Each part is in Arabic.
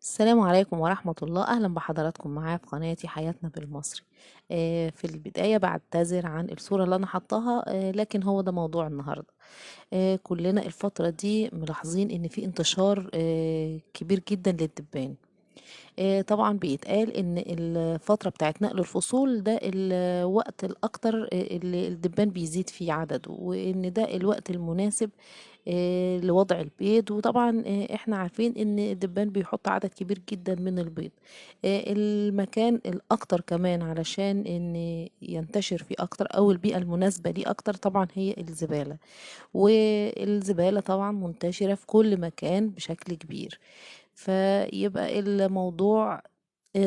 السلام عليكم ورحمة الله. أهلا بحضراتكم معايا في قناتي حياتنا بالمصري. في البداية بعتذر عن الصورة اللي أنا حطاها، لكن هو ده موضوع النهاردة. كلنا الفترة دي ملاحظين إن في انتشار كبير جدا للدبان. طبعا بيتقال إن الفترة بتاعت نقل الفصول ده الوقت الأكتر اللي الدبان بيزيد فيه عدده، وإن ده الوقت المناسب لوضع البيض. وطبعا احنا عارفين ان الدبان بيحط عدد كبير جدا من البيض. المكان الاكتر كمان علشان ان ينتشر فيه اكتر او البيئة المناسبة ليه اكتر طبعا هي الزبالة. والزبالة طبعا منتشرة في كل مكان بشكل كبير، فيبقى الموضوع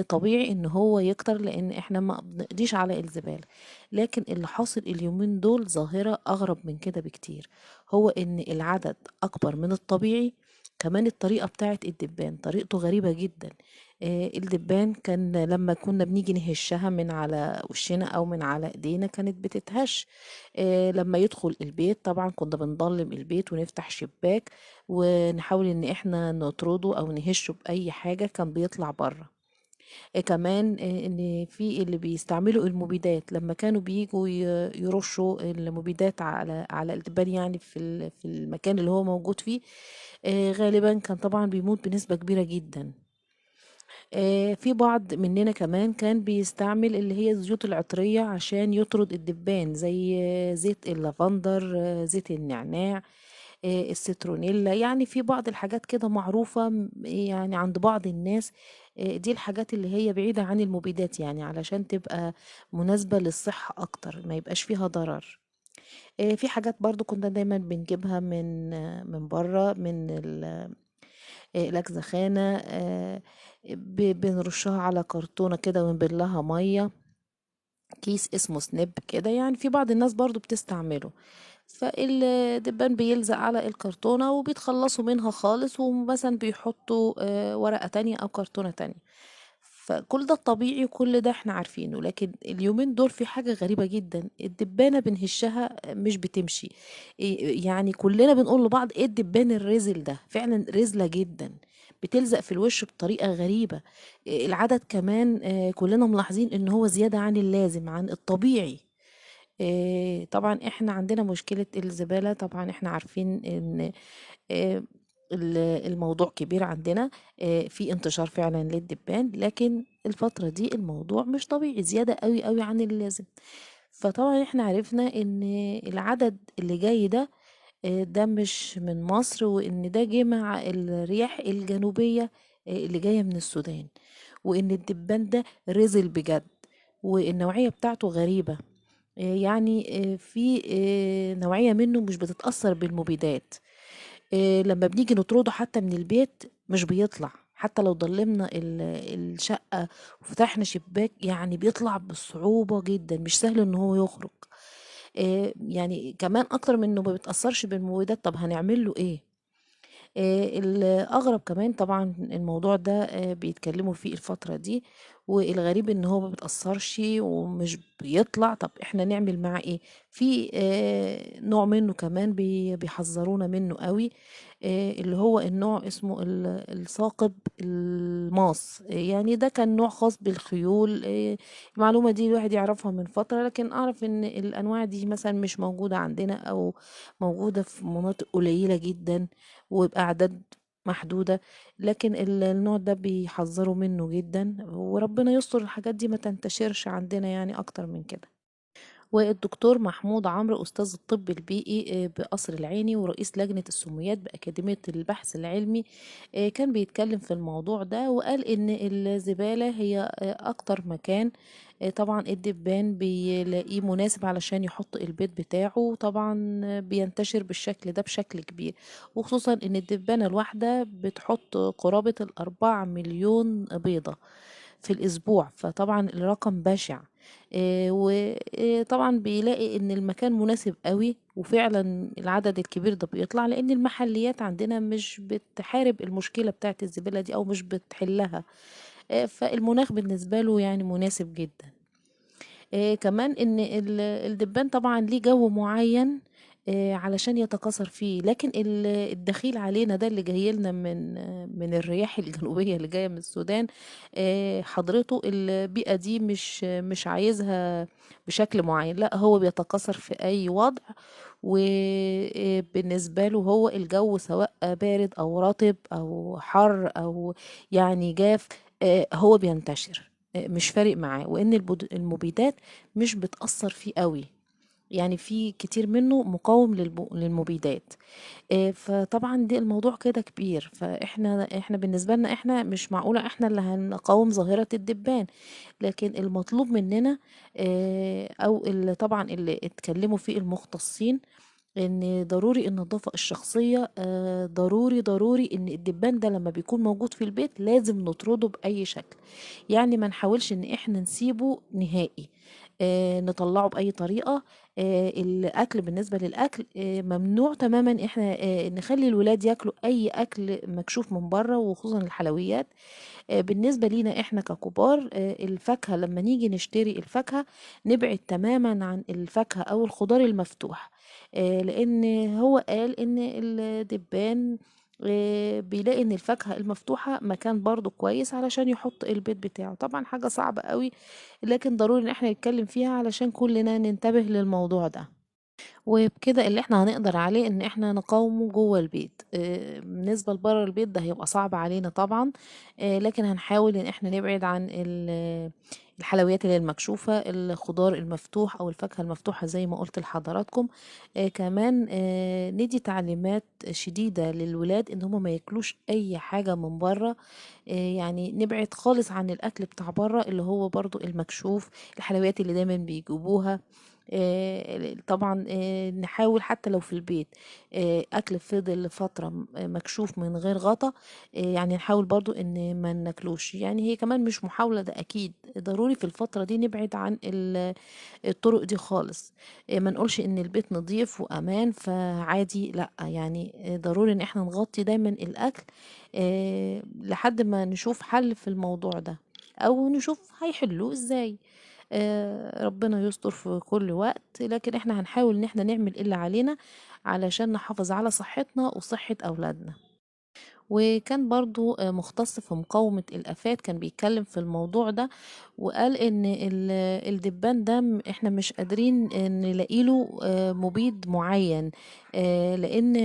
طبيعي ان هو يكتر لان احنا ما بنقضيش على الزبالة. لكن اللي حاصل اليومين دول ظاهرة اغرب من كده بكتير، هو ان العدد اكبر من الطبيعي. كمان الطريقة بتاعت الدبان طريقته غريبة جدا. الدبان كان لما كنا بنيجي نهشها من على وشنا او من على ايدينا كانت بتتهش. لما يدخل البيت طبعا كنا بنضلم البيت ونفتح شباك ونحاول ان احنا نطرده او نهشه باي حاجة كان بيطلع بره. كمان ان في اللي بيستعملوا المبيدات لما كانوا بيجوا يرشوا المبيدات على الدبان، يعني في المكان اللي هو موجود فيه. غالبا كان طبعا بيموت بنسبة كبيرة جدا. في بعض مننا كمان كان بيستعمل اللي هي الزيوت العطرية عشان يطرد الدبان، زي زيت اللافندر، زيت النعناع، السترونيلا. يعني في بعض الحاجات كده معروفة يعني عند بعض الناس. دي الحاجات اللي هي بعيدة عن المبيدات، يعني علشان تبقى مناسبة للصحة أكتر ما يبقاش فيها ضرر. في حاجات برضو كنا دايما بنجيبها من بره، من الأجزخانة. بنرشها على كرتونة كده ونبلها مية، كيس اسمه سنيب كده. يعني في بعض الناس برضو بتستعمله. فالدبان بيلزق على الكرتونة وبيتخلصوا منها خالص، ومثلا بيحطوا ورقة تانية أو كرتونة تانية. فكل ده الطبيعي وكل ده احنا عارفينه. لكن اليومين دول في حاجة غريبة جدا، الدبانة بنهشها مش بتمشي. يعني كلنا بنقول لبعض ايه الدبان الرزل ده؟ فعلا رزلة جدا، بتلزق في الوش بطريقة غريبة. العدد كمان كلنا ملاحظين ان هو زيادة عن اللازم عن الطبيعي. طبعا احنا عندنا مشكلة الزبالة. طبعا احنا عارفين ان آه، الموضوع كبير عندنا. في انتشار فعلا للدبان، لكن الفترة دي الموضوع مش طبيعي، زيادة قوي قوي عن اللازم. فطبعا احنا عرفنا ان العدد اللي جاي ده ده مش من مصر، وان ده جه مع الرياح الجنوبية اللي جاية من السودان، وان الدبان ده رزل بجد، والنوعية بتاعته غريبة. يعني في نوعية منه مش بتتأثر بالمبيدات. لما بنيجي نطرده حتى من البيت مش بيطلع، حتى لو ضلمنا الشقة وفتحنا شباك يعني بيطلع بصعوبة جدا، مش سهل ان هو يخرج. يعني كمان اكتر من انه ما بيتأثرش بالمبيدات، طب هنعمل له ايه؟ الأغرب كمان طبعا الموضوع ده بيتكلموا فيه الفترة دي، والغريب ان هو ما بيتأثرش ومش بيطلع. طب احنا نعمل معاه ايه؟ في نوع منه كمان بيحذرونا منه قوي، اللي هو النوع اسمه الثاقب الماس. يعني ده كان نوع خاص بالخيول. المعلومة دي الواحد يعرفها من فترة، لكن أعرف إن الأنواع دي مثلا مش موجودة عندنا، أو موجودة في مناطق قليلة جدا وبأعداد محدودة. لكن النوع ده بيحذروا منه جدا، وربنا يستر الحاجات دي ما تنتشرش عندنا يعني أكتر من كده. والدكتور محمود عمرو أستاذ الطب البيئي بقصر العيني ورئيس لجنة السمويات بأكاديمية البحث العلمي، كان بيتكلم في الموضوع ده وقال إن الزبالة هي أكتر مكان طبعا الدبان بيلاقيه مناسب علشان يحط البيض بتاعه. طبعا بينتشر بالشكل ده بشكل كبير، وخصوصا إن الدبانة الواحدة بتحط قرابة 4 مليون بيضة في الأسبوع، فطبعا الرقم بشع. وطبعا بيلاقي ان المكان مناسب قوي، وفعلا العدد الكبير ده بيطلع لان المحليات عندنا مش بتحارب المشكلة بتاعت الزبالة دي او مش بتحلها. فالمناخ بالنسبة له يعني مناسب جدا. كمان ان الدبان طبعا ليه جو معين علشان يتكاثر فيه. لكن الدخيل علينا ده اللي جاي لنا من الرياح الجنوبية اللي جاية من السودان، حضرته البيئة دي مش عايزها بشكل معين، لا هو بيتكاثر في أي وضع. وبالنسبة له هو الجو سواء بارد أو رطب أو حر أو يعني جاف، هو بينتشر، مش فارق معاه. وإن المبيدات مش بتأثر فيه قوي، يعني في كتير منه مقاوم للمبيدات. فطبعا دي الموضوع كده كبير، فاحنا بالنسبة لنا احنا مش معقولة احنا اللي هنقاوم ظاهرة الدبان. لكن المطلوب مننا، او اللي طبعا اللي اتكلموا فيه المختصين، ان ضروري النظافة الشخصية، ضروري ان الدبان ده لما بيكون موجود في البيت لازم نطرده بأي شكل. يعني ما نحاولش ان احنا نسيبه نهائي، نطلعه بأي طريقة. الأكل، بالنسبة للأكل ممنوع تماما احنا نخلي الولاد ياكلوا أي أكل مكشوف من بره، وخصوصا الحلويات. بالنسبة لينا احنا ككبار، الفاكهة لما نيجي نشتري الفاكهة نبعد تماما عن الفاكهة او الخضار المفتوح، لان هو قال ان الدبان بيلاقي ان الفاكهة المفتوحة مكان برضو كويس علشان يحط البيض بتاعه. طبعا حاجة صعبة قوي، لكن ضروري ان احنا نتكلم فيها علشان كلنا ننتبه للموضوع ده. وبكده اللي احنا هنقدر عليه ان احنا نقاومه جوه البيت. بالنسبة لبره البيت ده هيبقى صعب علينا طبعا، لكن هنحاول ان احنا نبعد عن الحلويات اللي هي المكشوفة، الخضار المفتوح او الفاكهة المفتوحة زي ما قلت لحضراتكم. كمان ندي تعليمات شديدة للولاد ان هم ما ياكلوش اي حاجة من بره. يعني نبعد خالص عن الاكل بتاع بره اللي هو برضو المكشوف، الحلويات اللي دايما بيجيبوها. طبعا نحاول حتى لو في البيت اكل فضل فترة مكشوف من غير غطا، يعني نحاول برضو ان ما ناكلوش. يعني هي كمان مش محاولة، ده اكيد ضروري في الفترة دي نبعد عن الطرق دي خالص. ما نقولش ان البيت نظيف وامان فعادي، لا يعني ضروري ان احنا نغطي دايما الاكل لحد ما نشوف حل في الموضوع ده، او نشوف هيحلوه ازاي. ربنا يستر في كل وقت، لكن احنا هنحاول ان احنا نعمل اللي علينا علشان نحافظ على صحتنا وصحة اولادنا. وكان برضو مختص في مقاومة الآفات كان بيتكلم في الموضوع ده، وقال إن الدبان ده إحنا مش قادرين نلاقيله مبيد معين، لأن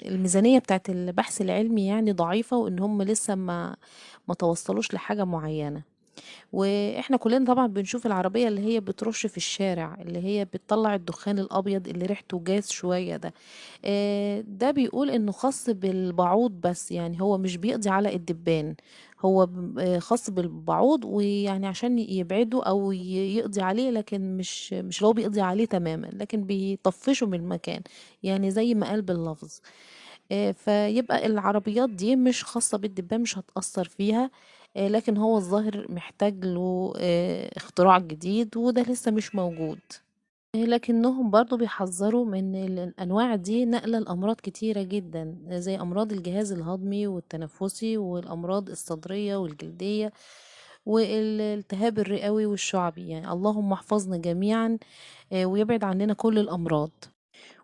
الميزانية بتاعت البحث العلمي يعني ضعيفة، وإن هم لسه ما توصلوش لحاجة معينة. واحنا كلنا طبعا بنشوف العربية اللي هي بترش في الشارع، اللي هي بتطلع الدخان الابيض اللي ريحته جاز شوية ده. ده بيقول انه خاص بالبعوض بس، يعني هو مش بيقضي على الدبان، هو خاص بالبعوض، ويعني عشان يبعده او يقضي عليه، لكن مش اللي هو بيقضي عليه تماما، لكن بيطفشه من المكان، يعني زي ما قال باللفظ. فيبقى العربيات دي مش خاصة بالدبان، مش هتأثر فيها. لكن هو الظاهر محتاج له اختراع جديد، وده لسه مش موجود. لكنهم برضو بيحذروا من الأنواع دي نقل الأمراض كتيرة جدا، زي أمراض الجهاز الهضمي والتنفسي والأمراض الصدرية والجلدية والالتهاب الرئوي والشعبي. يعني اللهم احفظنا جميعا ويبعد عننا كل الأمراض.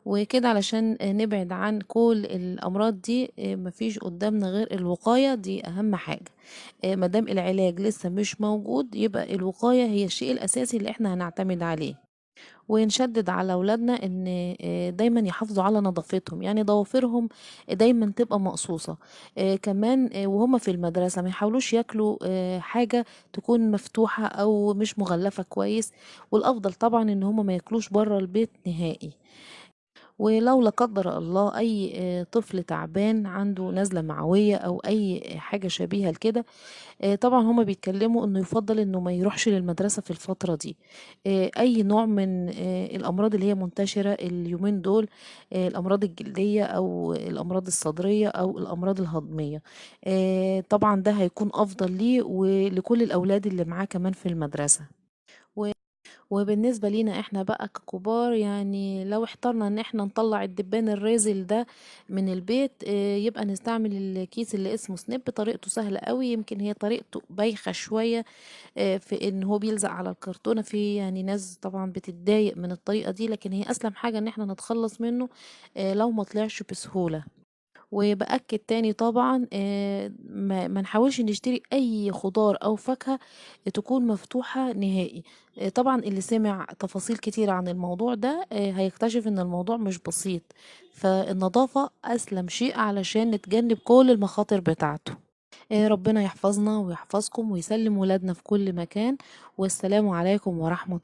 وكده علشان نبعد عن كل الأمراض دي، مفيش قدامنا غير الوقاية، دي أهم حاجة. مادام العلاج لسه مش موجود، يبقى الوقاية هي الشيء الأساسي اللي احنا هنعتمد عليه. ونشدد على أولادنا إن دايما يحافظوا على نظافتهم، يعني ضوافرهم دايما تبقى مقصوصة. كمان وهم في المدرسة ما يحاولوش ياكلوا حاجة تكون مفتوحة أو مش مغلفة كويس. والأفضل طبعا إن هم ما ياكلوش بره البيت نهائي. ولو لا قدر الله اي طفل تعبان عنده نزلة معوية او اي حاجة شبيهة لكده، طبعا هما بيتكلموا انه يفضل انه ما يروحش للمدرسة في الفترة دي. اي نوع من الامراض اللي هي منتشرة اليومين دول، الامراض الجلدية او الامراض الصدرية او الامراض الهضمية، طبعا ده هيكون افضل ليه ولكل الاولاد اللي معاه كمان في المدرسة. وبالنسبة لينا احنا بقى ككبار، يعني لو احترنا ان احنا نطلع الدبان الرازل ده من البيت، يبقى نستعمل الكيس اللي اسمه سنيب. طريقته سهلة قوي، يمكن هي طريقته بايخة شوية في ان هو بيلزق على الكرتونة. في يعني ناس طبعا بتتضايق من الطريقة دي، لكن هي اسلم حاجة ان احنا نتخلص منه لو ما طلعش بسهولة. وبأكد تاني طبعا ما نحاولش نشتري أي خضار أو فاكهة تكون مفتوحة نهائي. طبعا اللي سمع تفاصيل كتير عن الموضوع ده هيكتشف ان الموضوع مش بسيط. فالنظافة أسلم شيء علشان نتجنب كل المخاطر بتاعته. ربنا يحفظنا ويحفظكم ويسلم ولادنا في كل مكان. والسلام عليكم ورحمة